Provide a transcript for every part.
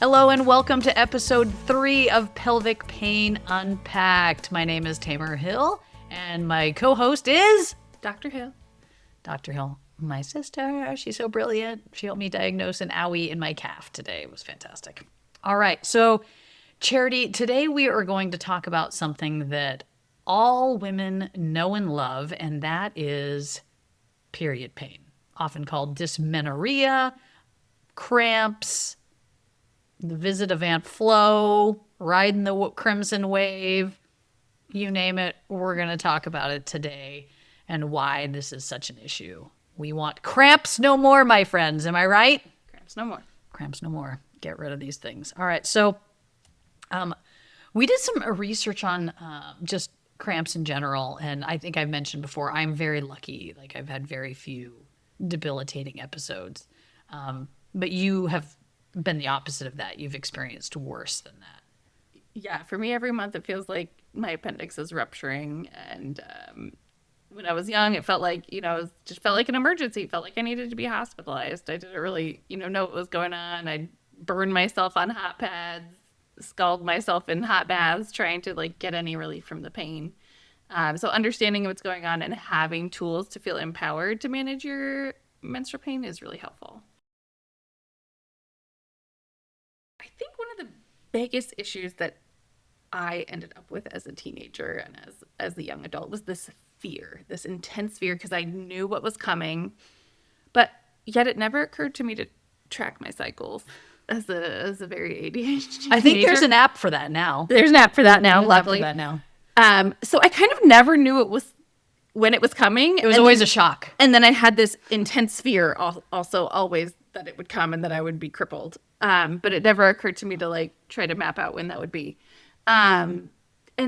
Hello and welcome to episode 3 of Pelvic Pain Unpacked. My name is Tamer Hill and my co-host is Dr. Hill. Dr. Hill, my sister. She's so brilliant. She helped me diagnose an owie in my calf today. It was fantastic. All right, so Charity, today we are going to talk about something that all women know and love, and that is period pain, often called dysmenorrhea, cramps, the visit of Aunt Flo, riding the crimson wave, you name it, we're going to talk about it today and why this is such an issue. We want cramps no more, my friends. Am I right? Cramps no more. Cramps no more. Get rid of these things. All right. So we did some research on just cramps in general. And I think I've mentioned before, I'm very lucky. Like I've had very few debilitating episodes. But you have been the opposite of that. You've experienced worse than that. Yeah, for me, every month it feels like my appendix is rupturing. And when I was young, it felt like, it just felt like an emergency. It felt like I needed to be hospitalized. I didn't really, know what was going on. I burned myself on hot pads, scalded myself in hot baths, trying to get any relief from the pain. So understanding what's going on and having tools to feel empowered to manage your menstrual pain is really helpful. I think one of the biggest issues that I ended up with as a teenager and as a young adult was this fear, this intense fear, because I knew what was coming, but yet it never occurred to me to track my cycles as a very ADHD I think there's an app for that now. There's an app for that now, luckily. That now. So I kind of never knew it was when it was coming. It was always a shock. And then I had this intense fear also always that it would come and that I would be crippled. But it never occurred to me to try to map out when that would be. And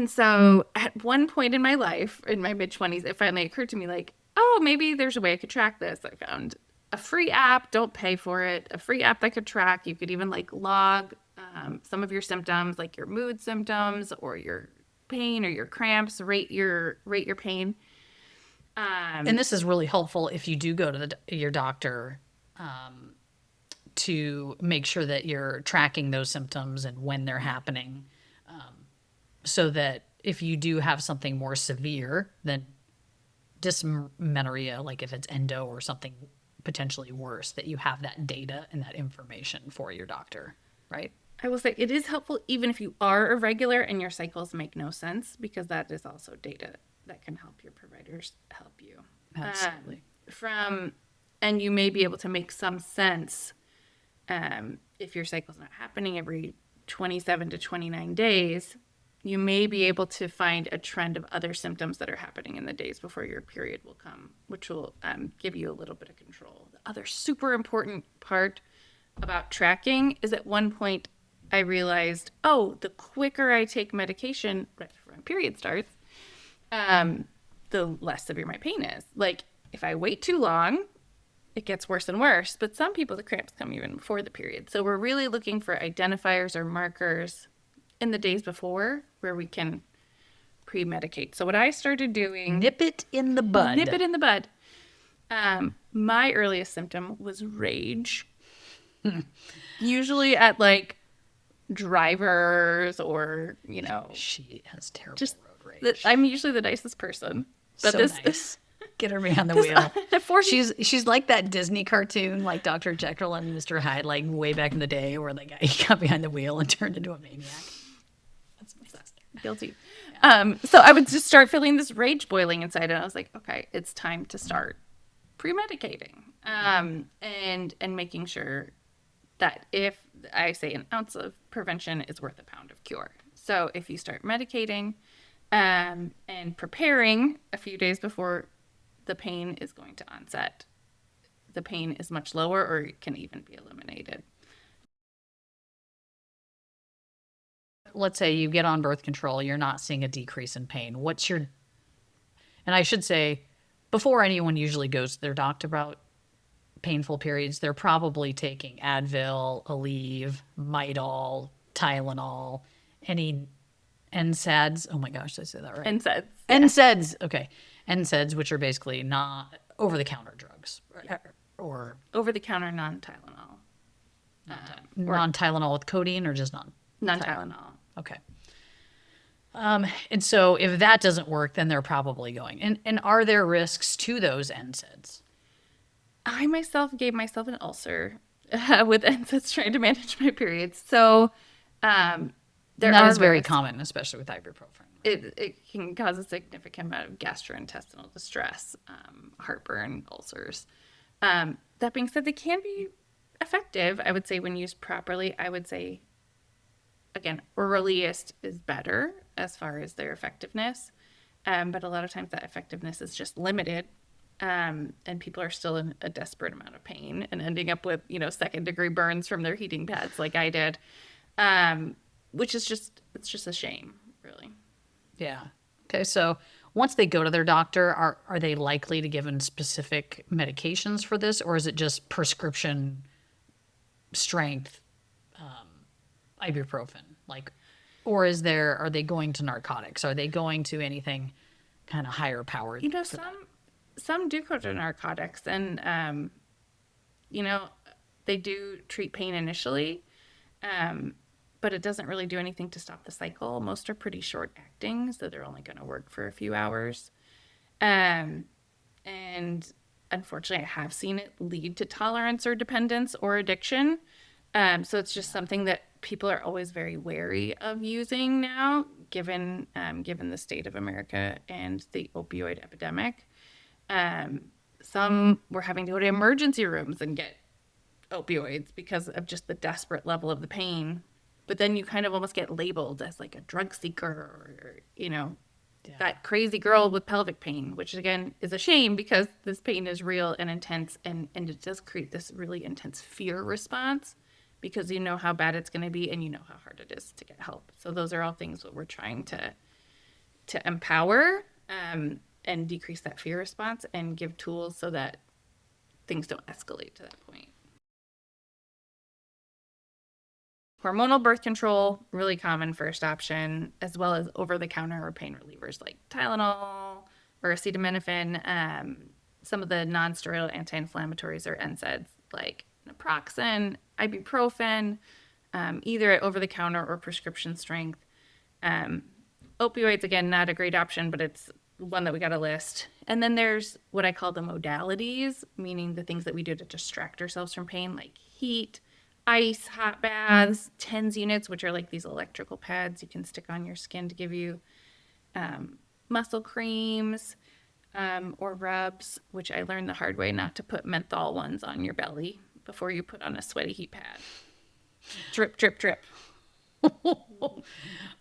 so at one point in my life, in my mid-20s, it finally occurred to me oh, maybe there's a way I could track this. I found a free app, don't pay for it, a free app that could track. You could even log some of your symptoms, like your mood symptoms or your pain or your cramps, rate your pain. And this is really helpful if you do go to your doctor to make sure that you're tracking those symptoms and when they're happening, so that if you do have something more severe than dysmenorrhea, like if it's endo or something potentially worse, that you have that data and that information for your doctor, right? I will say it is helpful even if you are irregular and your cycles make no sense, because that is also data that can help your providers help you. Absolutely. And you may be able to make some sense if your cycle's not happening every 27 to 29 days. You may be able to find a trend of other symptoms that are happening in the days before your period will come, which will give you a little bit of control. The other super important part about tracking is at one point I realized, the quicker I take medication right before my period starts, the less severe my pain is. If I wait too long, it gets worse and worse. But some people, the cramps come even before the period. So we're really looking for identifiers or markers in the days before where we can pre-medicate. So what I started doing... Nip it in the bud. Nip it in the bud. My earliest symptom was rage. Usually at drivers or, She has terrible road rage. I'm usually the nicest person. But so nice. Get her behind the wheel. She's like that Disney cartoon, like Dr. Jekyll and Mr. Hyde, way back in the day, where the guy got behind the wheel and turned into a maniac. That's my sister. Guilty. Yeah. So I would just start feeling this rage boiling inside, and I was like, okay, it's time to start pre-medicating, and making sure that if I say an ounce of prevention is worth a pound of cure. So if you start medicating and preparing a few days before the pain is going to onset, the pain is much lower, or it can even be eliminated. Let's say you get on birth control, you're not seeing a decrease in pain. And I should say, before anyone usually goes to their doctor about painful periods, they're probably taking Advil, Aleve, Midol, Tylenol, any NSAIDs. Oh my gosh, did I say that right? NSAIDs. Yeah. NSAIDs. Okay. NSAIDs, which are basically not over-the-counter drugs. Yeah. Or over-the-counter non-Tylenol. Non-Tylenol with codeine or just non-Tylenol. Okay. And so if that doesn't work, then they're probably going. And are there risks to those NSAIDs? I myself gave myself an ulcer with NSAIDs trying to manage my periods. So there That are is very risks. common, especially with ibuprofen. It can cause a significant amount of gastrointestinal distress, heartburn, ulcers. That being said, they can be effective. I would say when used properly, I would say, again, orally is better as far as their effectiveness. But a lot of times that effectiveness is just limited. And people are still in a desperate amount of pain and ending up with, second degree burns from their heating pads like I did. Which is it's just a shame, really. Yeah. Okay. So once they go to their doctor, are they likely to given specific medications for this, or is it just prescription strength ibuprofen? Or are they going to narcotics? Are they going to anything kind of higher powered? Some do go to narcotics, and they do treat pain initially, but it doesn't really do anything to stop the cycle. Most are pretty short acting, so they're only going to work for a few hours. And unfortunately, I have seen it lead to tolerance or dependence or addiction. So it's just something that people are always very wary of using now, given the state of America and the opioid epidemic. Some were having to go to emergency rooms and get opioids because of just the desperate level of the pain. But then you kind of almost get labeled as like a drug seeker or, that crazy girl with pelvic pain, which again is a shame because this pain is real and intense and it does create this really intense fear response because you know how bad it's going to be and you know how hard it is to get help. So those are all things that we're trying to empower and decrease that fear response and give tools so that things don't escalate to that point. Hormonal birth control, really common first option, as well as over-the-counter or pain relievers like Tylenol or acetaminophen. Some of the non-steroidal anti-inflammatories or NSAIDs like naproxen, ibuprofen, either at over-the-counter or prescription strength. Opioids, again, not a great option, but it's one that we got to list. And then there's what I call the modalities, meaning the things that we do to distract ourselves from pain, like heat, ice, hot baths, TENS units, which are like these electrical pads you can stick on your skin to give you muscle creams or rubs, which I learned the hard way not to put menthol ones on your belly before you put on a sweaty heat pad. Drip, drip, drip.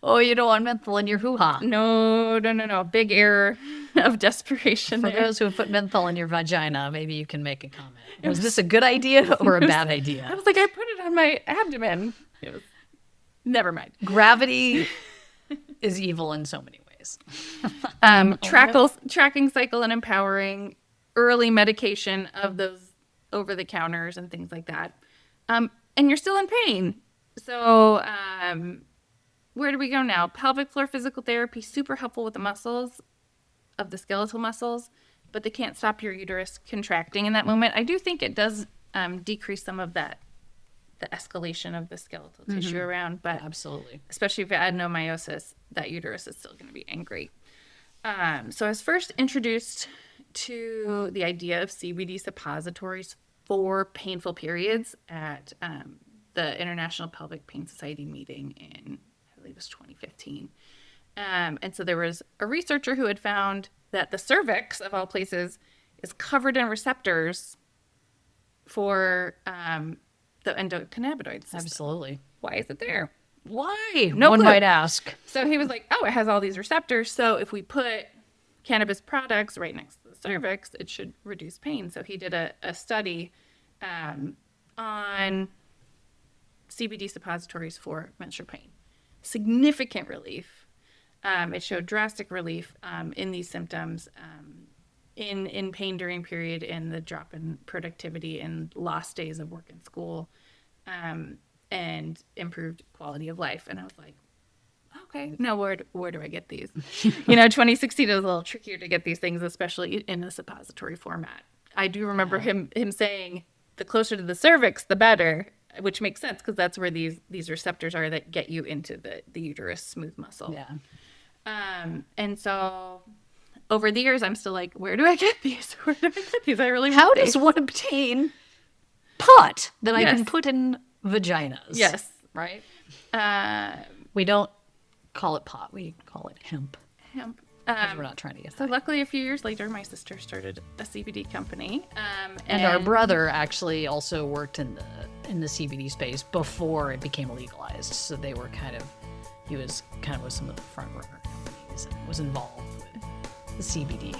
Oh, you don't want menthol in your hoo-ha. No. Big error of desperation. For those who have put menthol in your vagina, maybe you can make a comment. Was this a good idea or a bad idea? I was like, I put it on my abdomen. Never mind. Gravity is evil in so many ways. Tracking cycle and empowering early medication of those over-the-counters and things like that. And you're still in pain. So where do we go now? Pelvic floor physical therapy, super helpful with the muscles of the skeletal muscles, but they can't stop your uterus contracting in that moment. I do think it does decrease some of the escalation of the skeletal tissue around, but absolutely, especially if you had adenomyosis, that uterus is still going to be angry. So I was first introduced to the idea of CBD suppositories for painful periods at the International Pelvic Pain Society meeting in, I believe it was 2015. And so there was a researcher who had found that the cervix, of all places, is covered in receptors for the endocannabinoid system. Absolutely. Why is it there? Why? No One clue. might ask. So he was like, oh, it has all these receptors. So if we put cannabis products right next to the cervix, it should reduce pain. So he did a study on CBD suppositories for menstrual pain. Significant relief. It showed drastic relief in these symptoms, in pain during period, in the drop in productivity and lost days of work and school, and improved quality of life. And I was like, okay, now where do I get these? 2016 was a little trickier to get these things, especially in a suppository format. I do remember him saying, the closer to the cervix, the better. which makes sense because that's where these receptors are that get you into the uterus smooth muscle. Yeah. And so over the years, I'm still like, where do I get these? Where do I get these? I really How want does these. one obtain pot that I Yes. can put in vaginas? Yes. Right? Uh, We don't call it pot. We call it hemp. hemp. Because we're not trying to get So high. luckily, a few years later, my sister started a CBD company. And our brother actually also worked in the CBD space before it became legalized. So they were he was kind of with some of the front runner companies and was involved with the CBD